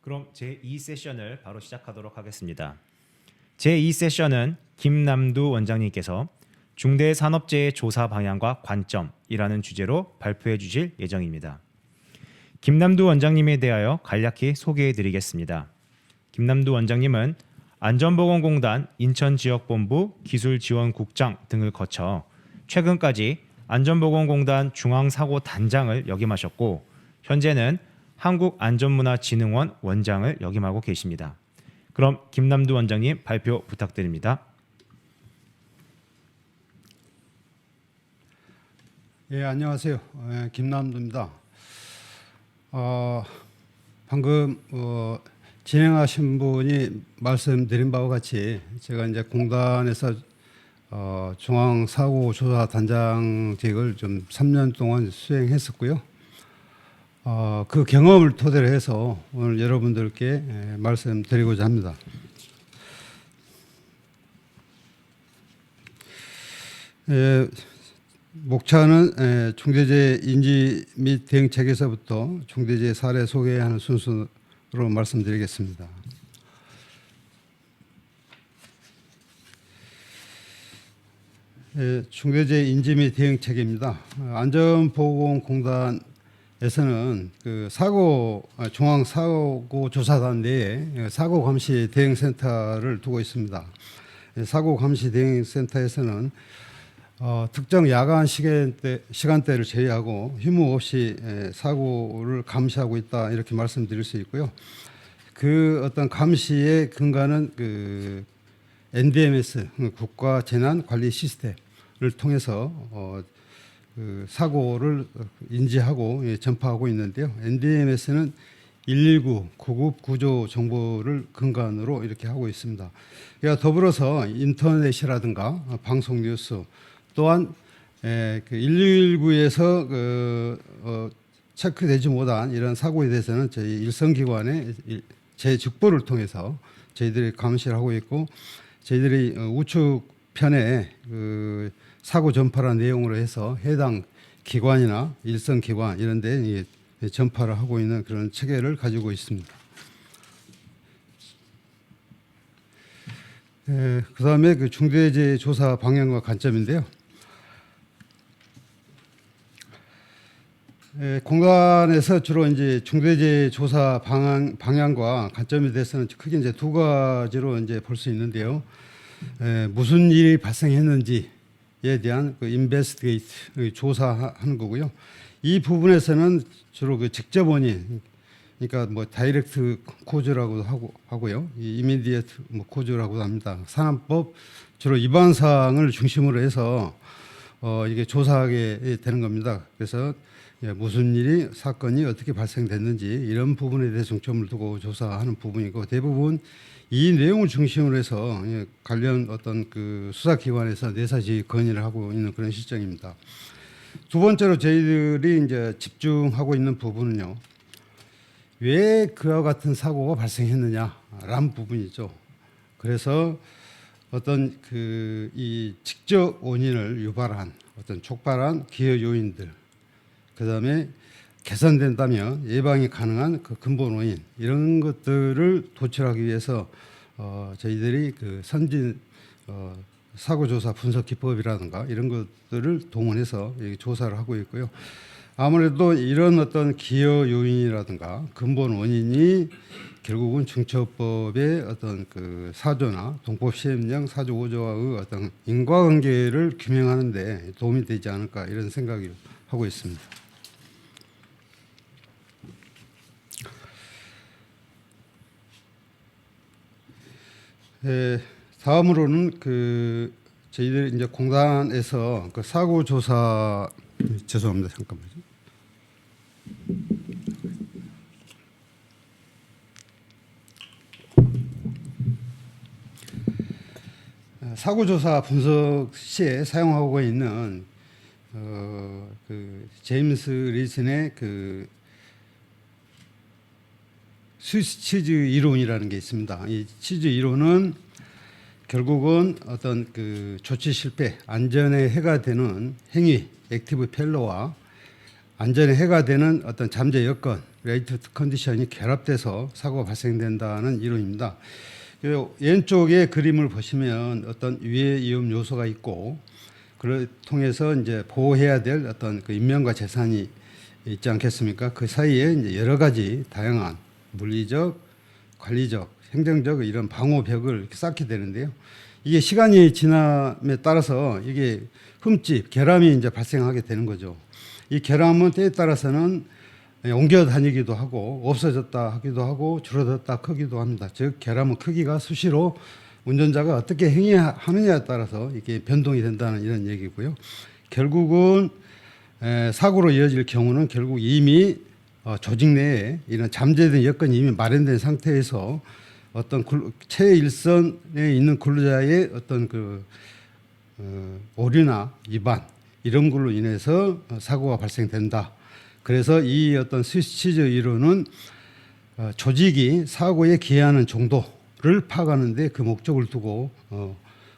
그럼 제2세션을 바로 시작하도록 하겠습니다. 제2세션은 김남두 원장님께서 중대산업재해 조사 방향과 관점이라는 주제로 발표해 주실 예정입니다. 김남두 원장님에 대하여 간략히 소개해 드리겠습니다. 김남두 원장님은 안전보건공단 인천지역본부 기술지원국장 등을 거쳐 최근까지 안전보건공단 중앙사고단장을 역임하셨고 현재는 한국안전문화진흥원 원장을 역임하고 계십니다. 그럼 김남두 원장님 발표 부탁드립니다. 예, 안녕하세요. 김남두입니다. 방금 진행하신 분이 말씀드린 바와 같이 제가 이제 공단에서 중앙사고조사단장직을 좀 3년 동안 수행했었고요. 그 경험을 토대로 해서 오늘 여러분들께 말씀드리고자 합니다. 목차는 중대재해 인지 및 대응 체계에서부터 중대재해 사례 소개하는 순서로 말씀드리겠습니다. 중대재해 인지 및 대응 체계입니다. 안전보건공단에서는 그 중앙사고조사단 내에 사고감시 대응센터를 두고 있습니다. 사고감시 대응센터에서는 특정 야간 시간대를 제외하고 휴무 없이 사고를 감시하고 있다 이렇게 말씀드릴 수 있고요. 그 어떤 감시의 근간은 그 NDMS 국가 재난 관리 시스템을 통해서 그 사고를 인지하고 전파하고 있는데요. NDMS는 119 구급 구조 정보를 근간으로 이렇게 하고 있습니다. 더불어서 인터넷이라든가 방송 뉴스 또한 그 119에서 체크되지 못한 이런 사고에 대해서는 저희 일선기관의 재직보를 통해서 저희들이 감시를 하고 있고 저희들이 우측편에 그 사고 전파라는 내용으로 해서 해당 기관이나 일선기관 이런 데 전파를 하고 있는 그런 체계를 가지고 있습니다. 그 다음에 그 중대재해 조사 방향과 관점인데요. 공단에서 주로 이제 중대재해 조사 방향과 관점에 대해서는 크게 이제 두 가지로 이제 볼 수 있는데요. 무슨 일이 발생했는지에 대한 그 인베스티게이트 조사하는 거고요. 이 부분에서는 주로 그 직접 원인, 그러니까 뭐 다이렉트 코즈라고도 하고요, 이미디에이트 코즈라고도 합니다. 산업법 주로 위반 사항을 중심으로 해서 이게 조사하게 되는 겁니다. 그래서 무슨 일이 사건이 어떻게 발생됐는지 이런 부분에 대해 중점을 두고 조사하는 부분이고 대부분 이 내용을 중심으로 해서 관련 어떤 그 수사기관에서 내사지 건의를 하고 있는 그런 실정입니다. 두 번째로 저희들이 이제 집중하고 있는 부분은요, 왜 그와 같은 사고가 발생했느냐라는 부분이죠. 그래서 어떤 그 이 직접 원인을 유발한 어떤 촉발한 기여 요인들, 그 다음에 개선된다면 예방이 가능한 그 근본 원인 이런 것들을 도출하기 위해서 저희들이 그 선진 사고조사 분석 기법이라든가 이런 것들을 동원해서 조사를 하고 있고요. 아무래도 이런 어떤 기여 요인이라든가 근본 원인이 결국은 중처법의 어떤 그 사조나 동법 시행령 4조 5조와의 어떤 인과관계를 규명하는 데 도움이 되지 않을까 이런 생각을 하고 있습니다. 다음으로는 그 저희들 이제 공단에서 그 사고 조사 죄송합니다 잠깐만요. 사고 조사 분석 시에 사용하고 있는 그 제임스 리슨의 그 스위스 치즈 이론이라는 게 있습니다. 이 치즈 이론은 결국은 어떤 그 조치 실패, 안전에 해가 되는 행위, 액티브 펠로와 안전에 해가 되는 어떤 잠재 여건, 레이티브 컨디션이 결합돼서 사고가 발생된다는 이론입니다. 그리고 왼쪽의 그림을 보시면 어떤 위해 위험 요소가 있고, 그걸 통해서 이제 보호해야 될 어떤 그 인명과 재산이 있지 않겠습니까? 그 사이에 이제 여러 가지 다양한 물리적, 관리적, 행정적 이런 방호벽을 이렇게 쌓게 되는데요. 이게 시간이 지남에 따라서 이게 흠집, 결함이 이제 발생하게 되는 거죠. 이 결함은 때에 따라서는 옮겨 다니기도 하고 없어졌다 하기도 하고 줄어들었다 크기도 합니다. 즉 결함은 크기가 수시로 운전자가 어떻게 행위하느냐에 따라서 이게 변동이 된다는 이런 얘기고요. 결국은 사고로 이어질 경우는 결국 이미 조직 내에 이런 잠재된 여건이 이미 마련된 상태에서 어떤 최일선에 있는 근로자의 어떤 그 오류나 위반 이런 걸로 인해서 사고가 발생된다. 그래서 이 어떤 스위치즈 이론은 조직이 사고에 기여하는 정도를 파악하는 데 그 목적을 두고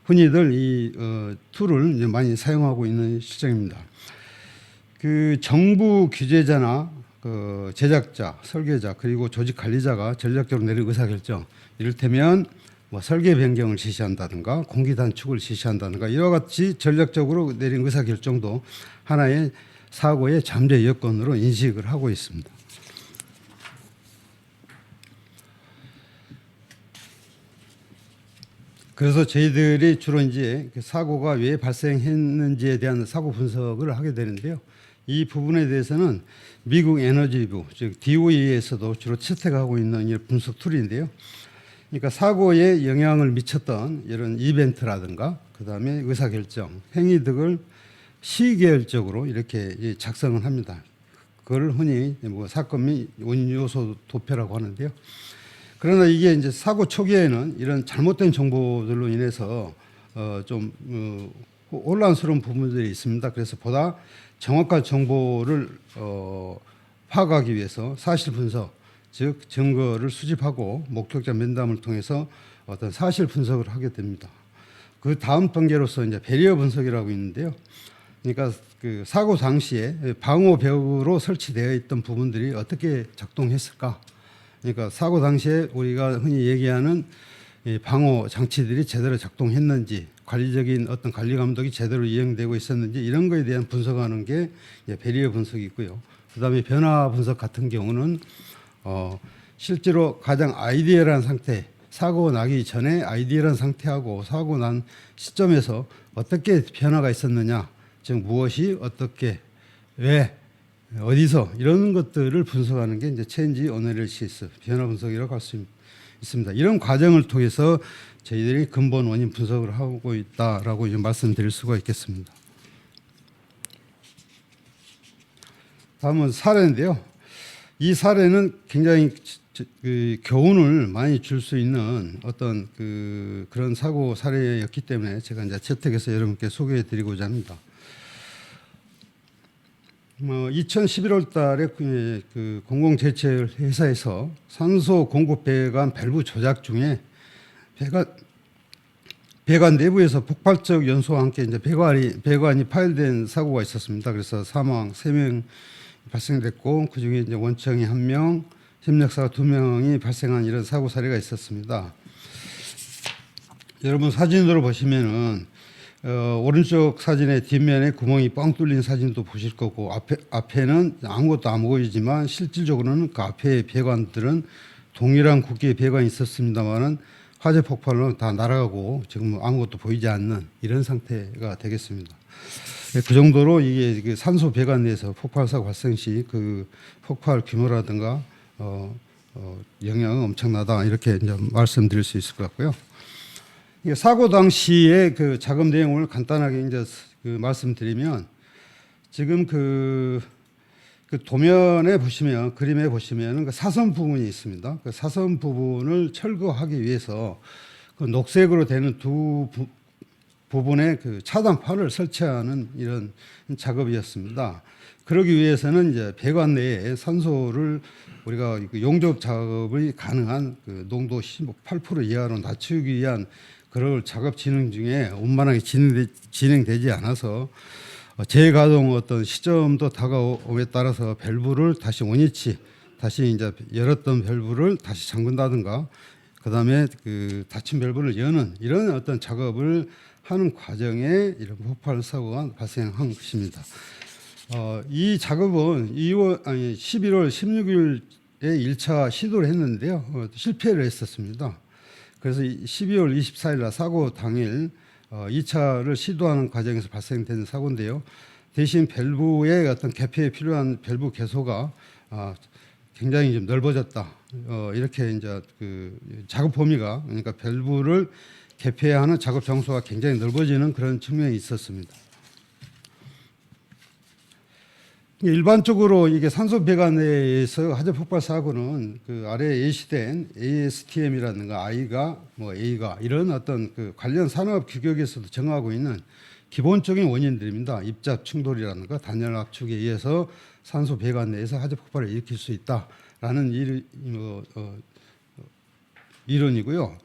흔히들 이 툴을 이제 많이 사용하고 있는 실정입니다. 그 정부 규제자나 그 제작자, 설계자 그리고 조직 관리자가 전략적으로 내린 의사결정, 이를테면 뭐 설계 변경을 지시한다든가 공기 단축을 지시한다든가 이와 같이 전략적으로 내린 의사결정도 하나의 사고의 잠재 여건으로 인식을 하고 있습니다. 그래서 저희들이 주로 이제 사고가 왜 발생했는지에 대한 사고 분석을 하게 되는데요. 이 부분에 대해서는 미국 에너지부, 즉 DOE에서도 주로 채택하고 있는 이 분석 툴인데요. 그러니까 사고에 영향을 미쳤던 이런 이벤트라든가 그다음에 의사결정, 행위 등을 시계열적으로 이렇게 작성을 합니다. 그걸 흔히 뭐 사건 및 원인 요소 도표라고 하는데요. 그러나 이게 이제 사고 초기에는 이런 잘못된 정보들로 인해서 좀 혼란스러운 부분들이 있습니다. 그래서 보다 정확한 정보를 파악하기 위해서 사실 분석, 즉 증거를 수집하고 목격자 면담을 통해서 어떤 사실 분석을 하게 됩니다. 그 다음 단계로서 이제 배리어 분석이라고 있는데요. 그러니까 그 사고 당시에 방호벽으로 설치되어 있던 부분들이 어떻게 작동했을까? 그러니까 사고 당시에 우리가 흔히 얘기하는 방호 장치들이 제대로 작동했는지, 관리적인 어떤 관리 감독이 제대로 이행되고 있었는지 이런 거에 대한 분석하는 게 배리어 분석이 있고요. 그다음에 변화 분석 같은 경우는 실제로 가장 아이디얼한 상태, 사고 나기 전에 아이디얼한 상태하고 사고 난 시점에서 어떻게 변화가 있었느냐, 즉 무엇이 어떻게 왜 어디서 이런 것들을 분석하는 게 이제 체인지 어널리시스 변화 분석이라고 할 수 있습니다. 이런 과정을 통해서 저희들이 근본 원인 분석을 하고 있다라고 말씀드릴 수가 있겠습니다. 다음은 사례인데요. 이 사례는 굉장히 그 교훈을 많이 줄 수 있는 어떤 그런 사고 사례였기 때문에 제가 이제 채택해서 여러분께 소개해드리고자 합니다. 2011월 달에 그 공공재채 회사에서 산소 공급 배관 밸브 조작 중에 배관 내부에서 폭발적 연소와 함께 이제 배관이 파열된 사고가 있었습니다. 그래서 사망 3명 발생됐고 그 중에 이제 원청이 1명, 협력사가 2명이 발생한 이런 사고 사례가 있었습니다. 여러분 사진으로 보시면은 오른쪽 사진의 뒷면에 구멍이 뻥 뚫린 사진도 보실 거고 앞에는 아무것도 안 보이지만 실질적으로는 그 앞에 배관들은 동일한 굵기의 배관이 있었습니다만은 화재 폭발로 다 날아가고 지금 아무것도 보이지 않는 이런 상태가 되겠습니다. 그 정도로 이게 그 산소 배관 내에서 폭발 사고 발생 시 그 폭발 규모라든가 영향은 엄청나다 이렇게 이제 말씀드릴 수 있을 것 같고요. 사고 당시의 그 작업 내용을 간단하게 이제 말씀드리면 지금 그 도면에 보시면 그림에 보시면 그 사선 부분이 있습니다. 그 사선 부분을 철거하기 위해서 그 녹색으로 되는 두 부분에 그 차단판을 설치하는 이런 작업이었습니다. 그러기 위해서는 이제 배관 내에 산소를 우리가 용접 작업이 가능한 그 농도 18% 이하로 낮추기 위한 그런 작업 진행 중에 원만하게 진행되지 않아서 재가동 어떤 시점도 다가옴에 따라서 밸브를 다시 원위치, 다시 이제 열었던 밸브를 다시 잠근다든가, 그다음에 그 닫힌 밸브를 여는 이런 어떤 작업을 하는 과정에 이런 폭발 사고가 발생한 것입니다. 이 작업은 11월 16일에 1차 시도를 했는데요. 실패를 했었습니다. 그래서 12월 24일 날 사고 당일 2차를 시도하는 과정에서 발생된 사고인데요. 대신 밸브의 어떤 개폐에 필요한 밸브 개소가 굉장히 좀 넓어졌다. 이렇게 이제 그 작업 범위가, 그러니까 밸브를 개폐하는 작업 장소가 굉장히 넓어지는 그런 측면이 있었습니다. 일반적으로 이게 산소 배관에서 화재 폭발 사고는 그 아래 예시된 ASTM이라든가 I가 뭐 A가 이런 어떤 그 관련 산업 규격에서도 정하고 있는 기본적인 원인들입니다. 입자 충돌이라든가 단열 압축에 의해서 산소 배관 내에서 화재 폭발을 일으킬 수 있다라는 이론이고요.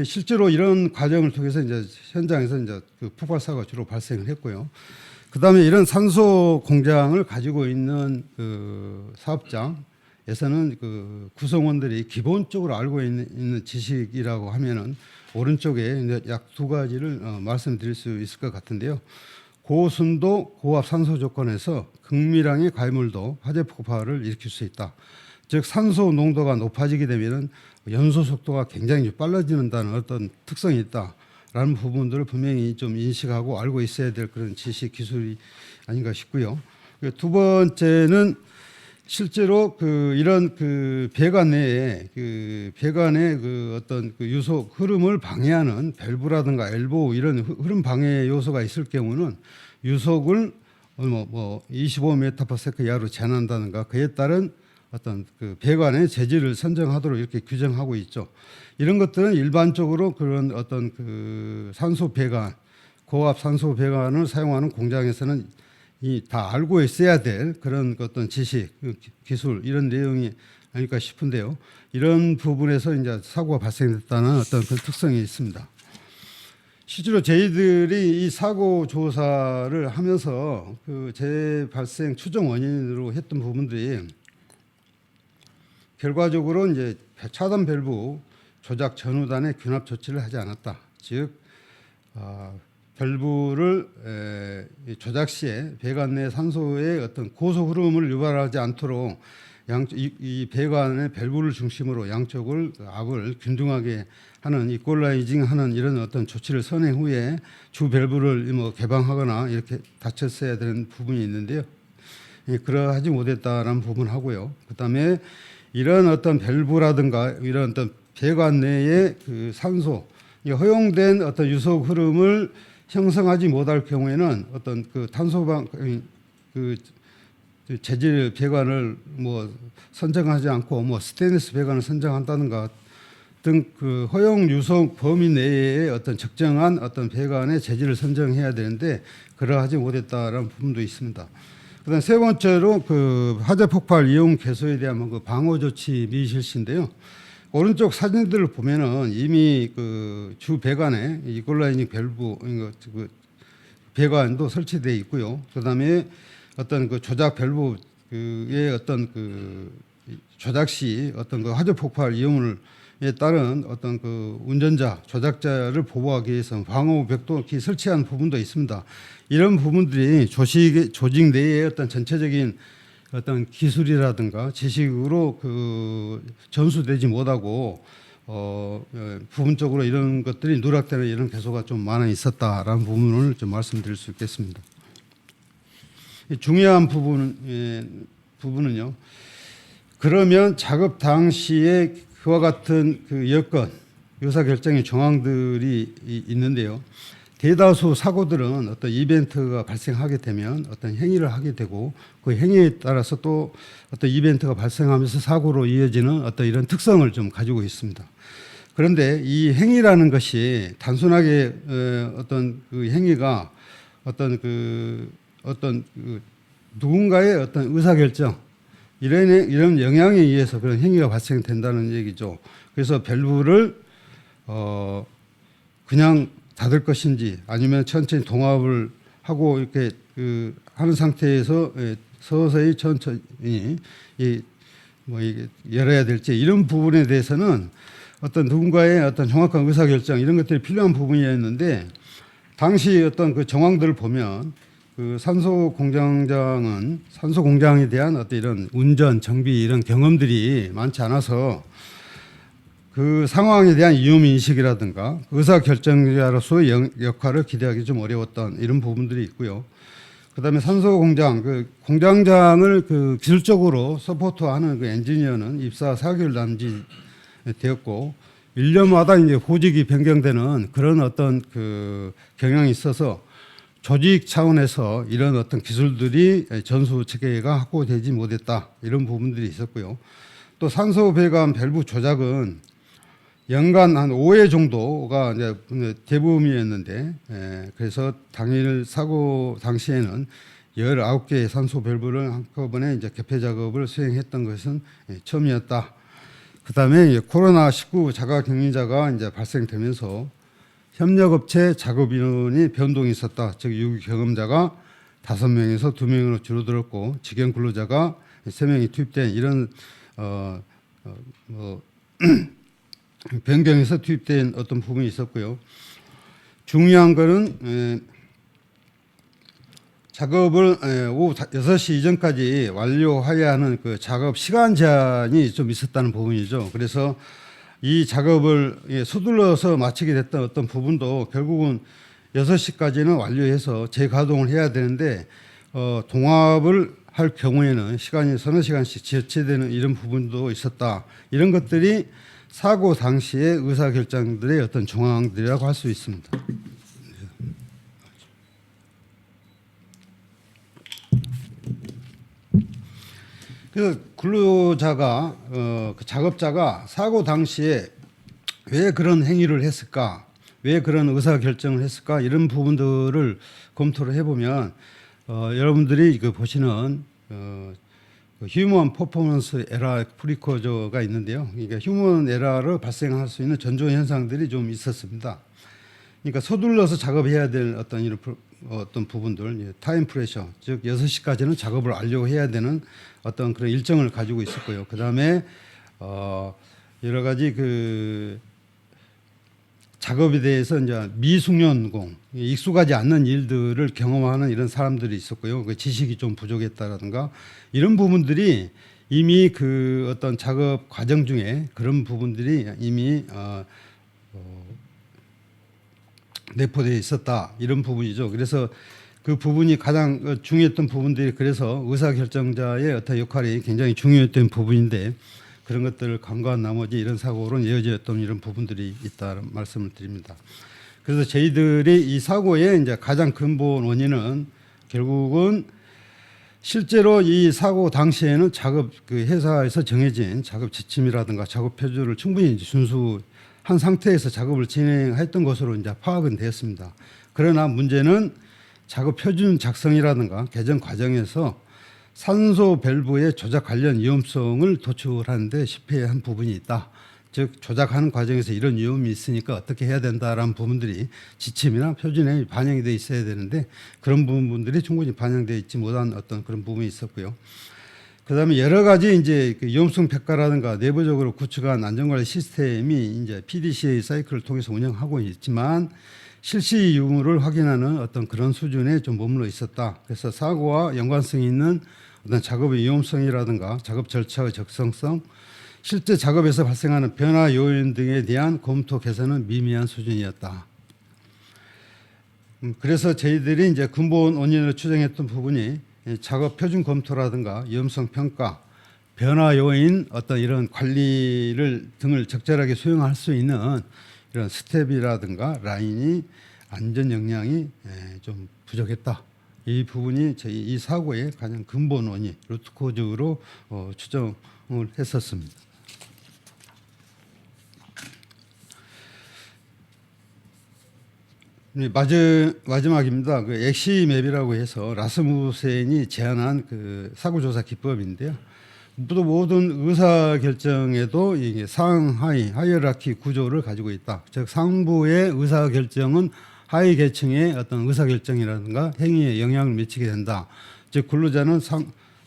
실제로 이런 과정을 통해서 이제 현장에서 이제 그 폭발 사고가 주로 발생을 했고요. 그다음에 이런 산소 공장을 가지고 있는 그 사업장에서는 그 구성원들이 기본적으로 알고 있는 지식이라고 하면은 오른쪽에 약 두 가지를 말씀드릴 수 있을 것 같은데요. 고순도 고압 산소 조건에서 극미량의 가해물도 화재 폭발을 일으킬 수 있다. 즉 산소 농도가 높아지게 되면은 연소 속도가 굉장히 빨라지는다는 어떤 특성이 있다. 라는 부분들을 분명히 좀 인식하고 알고 있어야 될 그런 지식 기술이 아닌가 싶고요. 두 번째는 실제로 그 이런 그 배관 내에 그 배관의 그 어떤 그 유속 흐름을 방해하는 밸브라든가 엘보 이런 흐름 방해 요소가 있을 경우는 유속을 25m/s 이하로 제한한다든가 그에 따른 어떤 그 배관의 재질을 선정하도록 이렇게 규정하고 있죠. 이런 것들은 일반적으로 그런 어떤 그 산소 배관, 고압 산소 배관을 사용하는 공장에서는 이 다 알고 있어야 될 그런 어떤 지식, 기술 이런 내용이 아닐까 싶은데요. 이런 부분에서 이제 사고가 발생됐다는 어떤 그 특성이 있습니다. 실제로 저희들이 이 사고 조사를 하면서 그 재발생 추정 원인으로 했던 부분들이 결과적으로 이제 차단 밸브 조작 전후단에 균합 조치를 하지 않았다. 즉 밸브를 조작 시에 배관 내 산소의 어떤 고속 흐름을 유발하지 않도록 이 배관의 밸브를 중심으로 양쪽을 압을 균등하게 하는 이퀄라이징하는 이런 어떤 조치를 선행 후에 주 밸브를 뭐 개방하거나 이렇게 닫혔어야 되는 부분이 있는데요. 그러하지 못했다라는 부분하고요. 그다음에 이런 어떤 밸브라든가 이런 어떤 배관 내의 그 산소 허용된 어떤 유속 흐름을 형성하지 못할 경우에는 어떤 그 탄소방 그 재질 배관을 뭐 선정하지 않고 뭐 스테인리스 배관을 선정한다든가 등 그 허용 유속 범위 내에 어떤 적정한 어떤 배관의 재질을 선정해야 되는데 그러하지 못했다라는 부분도 있습니다. 그다음 세 번째로 그 화재 폭발 이용 개소에 대한 그 방어 조치 미실시인데요. 오른쪽 사진들을 보면은 이미 그 주 배관에 이퀄라이징 밸브 그 배관도 설치되어 있고요. 그다음에 어떤 그 조작 밸브의 어떤 그 조작 시 어떤 그 화재 폭발 위험에 따른 어떤 그 운전자 조작자를 보호하기 위해서 방호 벽도 이렇게 설치한 부분도 있습니다. 이런 부분들이 조직 내의 어떤 전체적인 어떤 기술이라든가 지식으로 그 전수되지 못하고 부분적으로 이런 것들이 누락되는 이런 개소가 좀 많이 있었다라는 부분을 좀 말씀드릴 수 있겠습니다. 중요한 부분은요. 그러면 작업 당시에 그와 같은 그 여건, 의사결정의 정황들이 있는데요. 대다수 사고들은 어떤 이벤트가 발생하게 되면 어떤 행위를 하게 되고 그 행위에 따라서 또 어떤 이벤트가 발생하면서 사고로 이어지는 어떤 이런 특성을 좀 가지고 있습니다. 그런데 이 행위라는 것이 단순하게 어떤 그 행위가 어떤 그 누군가의 어떤 의사결정 이런 영향에 의해서 그런 행위가 발생된다는 얘기죠. 그래서 밸브를 그냥 닫을 것인지 아니면 천천히 동압을 하고 이렇게 하는 상태에서 서서히 천천히 이게 열어야 될지 이런 부분에 대해서는 어떤 누군가의 어떤 정확한 의사결정 이런 것들이 필요한 부분이었는데 당시 어떤 그 정황들을 보면 그 산소 공장에 대한 어떤 이런 운전, 정비 이런 경험들이 많지 않아서 그 상황에 대한 위험 인식이라든가 의사 결정자로서의 역할을 기대하기 좀 어려웠던 이런 부분들이 있고요. 그다음에 산소 공장 그 공장장을 그 기술적으로 서포트하는 그 엔지니어는 입사 4개월 남짓 되었고 1년마다 이제 보직이 변경되는 그런 어떤 그 경향이 있어서 조직 차원에서 이런 어떤 기술들이 전수 체계가 확보되지 못했다 이런 부분들이 있었고요. 또 산소 배관 밸브 조작은 연간 한 5회 정도가 이제 대부분이었는데 그래서 당일 사고 당시에는 19개의 산소 밸브를 한꺼번에 이제 개폐 작업을 수행했던 것은 처음이었다. 그다음에 코로나19 자가 격리자가 이제 발생되면서 협력업체 작업 인원이 변동이 있었다. 즉 유기 경험자가 5명에서 2명으로 줄어들었고 직영 근로자가 3명이 투입된 이런 변경에서 투입된 어떤 부분이 있었고요. 중요한 거는 작업을 오후 6시 이전까지 완료해야 하는 그 작업 시간 제한이 좀 있었다는 부분이죠. 그래서 이 작업을 서둘러서 마치게 됐던 어떤 부분도 결국은 6시까지는 완료해서 재가동을 해야 되는데 동합을 할 경우에는 시간이 서너 시간씩 지체되는 이런 부분도 있었다. 이런 것들이 사고 당시의 의사결정들의 어떤 정황들이라고 할 수 있습니다. 그래서 근로자가 그 작업자가 사고 당시에 왜 그런 행위를 했을까, 왜 그런 의사 결정을 했을까 이런 부분들을 검토를 해보면 여러분들이 그 보시는 휴먼 퍼포먼스 에러 프리코저가 있는데요. 그러니까 휴먼 에러를 발생할 수 있는 전조 현상들이 좀 있었습니다. 그러니까 서둘러서 작업해야 될 어떤 이런 어떤 부분들, 타임 프레셔, 즉 6시까지는 작업을 완료해야 되는 어떤 그런 일정을 가지고 있었고요. 그 다음에 여러 가지 그 작업에 대해서 이제 미숙련공, 익숙하지 않는 일들을 경험하는 이런 사람들이 있었고요. 그 지식이 좀 부족했다라든가 이런 부분들이 이미 그 어떤 작업 과정 중에 그런 부분들이 이미 내포되어 있었다 이런 부분이죠. 그래서 그 부분이 가장 중요했던 부분들이 그래서 의사결정자의 어떤 역할이 굉장히 중요했던 부분인데 그런 것들을 간과한 나머지 이런 사고로 이어졌던 이런 부분들이 있다는 말씀을 드립니다. 그래서 저희들이 이 사고의 이제 가장 근본 원인은 결국은 실제로 이 사고 당시에는 작업 그 회사에서 정해진 작업 지침이라든가 작업 표준을 충분히 준수한 상태에서 작업을 진행했던 것으로 이제 파악은 되었습니다. 그러나 문제는 작업 표준 작성이라든가 개정 과정에서 산소 밸브의 조작 관련 위험성을 도출하는 데 실패한 부분이 있다. 즉 조작하는 과정에서 이런 위험이 있으니까 어떻게 해야 된다라는 부분들이 지침이나 표준에 반영이 돼 있어야 되는데 그런 부분들이 충분히 반영되어 있지 못한 어떤 그런 부분이 있었고요. 그다음에 여러 가지 이제 그 위험성 평가라든가 내부적으로 구축한 안전관리 시스템이 이제 PDCA 사이클을 통해서 운영하고 있지만 실시 유무를 확인하는 어떤 그런 수준에 좀 머물러 있었다. 그래서 사고와 연관성이 있는 어떤 작업의 위험성이라든가 작업 절차의 적성성, 실제 작업에서 발생하는 변화 요인 등에 대한 검토 개선은 미미한 수준이었다. 그래서 저희들이 이제 근본 원인을 추정했던 부분이 작업 표준 검토라든가 위험성 평가, 변화 요인 어떤 이런 관리를 등을 적절하게 수행할 수 있는 이런 스텝이라든가 라인이 안전 역량이 좀 부족했다. 이 부분이 저희 이 사고의 가장 근본 원인, 루트코즈로 추정을 했었습니다. 마지막입니다. 그 엑시맵이라고 해서 라스무센이 제안한 그 사고조사 기법인데요. 또 모든 의사 결정에도 이게 상하이 하이어라키 구조를 가지고 있다. 즉 상부의 의사 결정은 하위 계층의 어떤 의사결정이라든가 행위에 영향을 미치게 된다. 즉 근로자는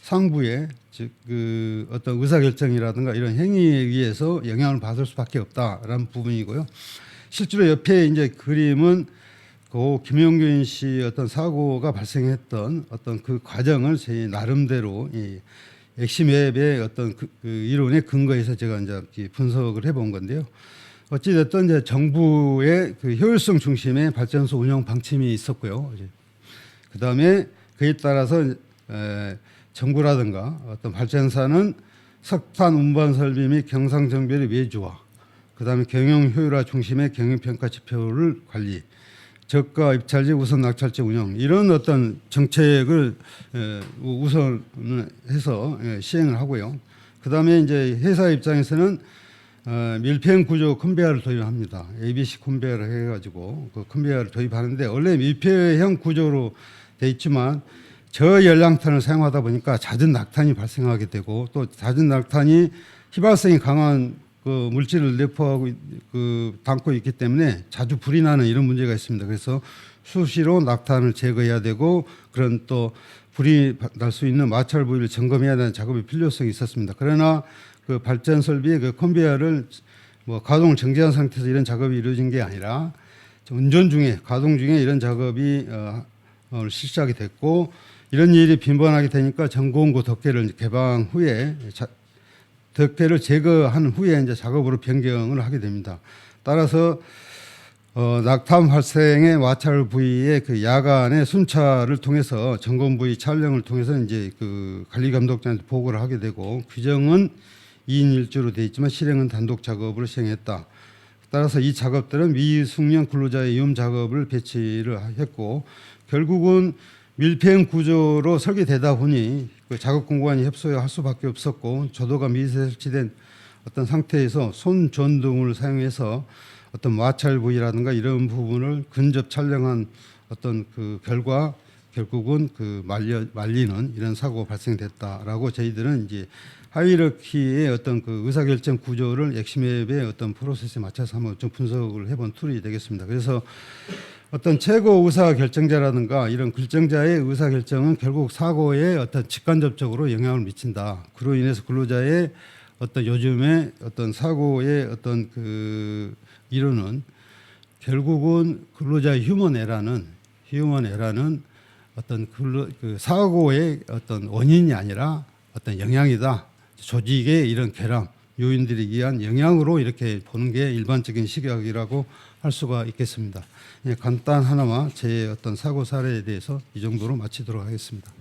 상부의 즉 그 어떤 의사결정이라든가 이런 행위에 의해서 영향을 받을 수밖에 없다라는 부분이고요. 실제로 옆에 이제 그림은 그 김용균 씨 어떤 사고가 발생했던 어떤 그 과정을 제 나름대로 이 엑시맵의 어떤 그 이론에 근거해서 제가 이제 분석을 해본 건데요. 어찌됐든 이제 정부의 그 효율성 중심의 발전소 운영 방침이 있었고요. 그 다음에 그에 따라서 정부라든가 어떤 발전사는 석탄 운반 설비 및 경상 정비의 외주화, 그 다음에 경영 효율화 중심의 경영평가 지표를 관리, 저가 입찰지 우선 낙찰지 운영 이런 어떤 정책을 우선해서 시행을 하고요. 그 다음에 이제 회사 입장에서는 밀폐형 구조 컨베이어를 도입합니다. ABC 컨베이어를 해가지고 그 컨베이어를 도입하는데 원래 밀폐형 구조로 돼 있지만 저열량탄을 사용하다 보니까 잦은 낙탄이 발생하게 되고 또 잦은 낙탄이 휘발성이 강한 그 물질을 내포하고 담고 있기 때문에 자주 불이 나는 이런 문제가 있습니다. 그래서 수시로 낙탄을 제거해야 되고 그런 또 불이 날 수 있는 마찰 부위를 점검해야 되는 작업의 필요성이 있었습니다. 그러나 그 발전 설비의 그 컨베이어를 뭐 가동을 정지한 상태에서 이런 작업이 이루어진 게 아니라 운전 중에 가동 중에 이런 작업이 실시하게 됐고 이런 일이 빈번하게 되니까 전고온고 덮개를 개방 후에 덮개를 제거한 후에 이제 작업으로 변경을 하게 됩니다. 따라서 낙탄 발생의 마찰 부위의 그 야간의 순찰을 통해서 점검 부위 촬영을 통해서 이제 그 관리 감독자한테 보고를 하게 되고 규정은 2인 1조로 되어 있지만 실행은 단독 작업으로 시행했다. 따라서 이 작업들은 미숙련 근로자의 위험 작업을 배치를 했고 결국은 밀폐형 구조로 설계되다 보니 그 작업 공간이 협소할 수밖에 없었고 조도가 미설치된 어떤 상태에서 손전등을 사용해서 어떤 마찰 부위라든가 이런 부분을 근접 촬영한 어떤 그 결과 결국은 그 말리는 이런 사고가 발생됐다라고 저희들은 이제 하이러키의 어떤 그 의사결정 구조를 엑시맵의 어떤 프로세스에 맞춰서 한번 좀 분석을 해본 툴이 되겠습니다. 그래서 어떤 최고 의사 결정자라든가 이런 결정자의 의사 결정은 결국 사고에 어떤 직간접적으로 영향을 미친다. 그로 인해서 근로자의 어떤 요즘의 어떤 사고의 어떤 그 이론은 결국은 근로자의 휴먼 에러는 어떤 그 사고의 어떤 원인이 아니라 어떤 영향이다. 조직의 이런 결함 요인들에 의한 영향으로 이렇게 보는 게 일반적인 시각이라고 할 수가 있겠습니다. 간단 하나만 제 어떤 사고 사례에 대해서 이 정도로 마치도록 하겠습니다.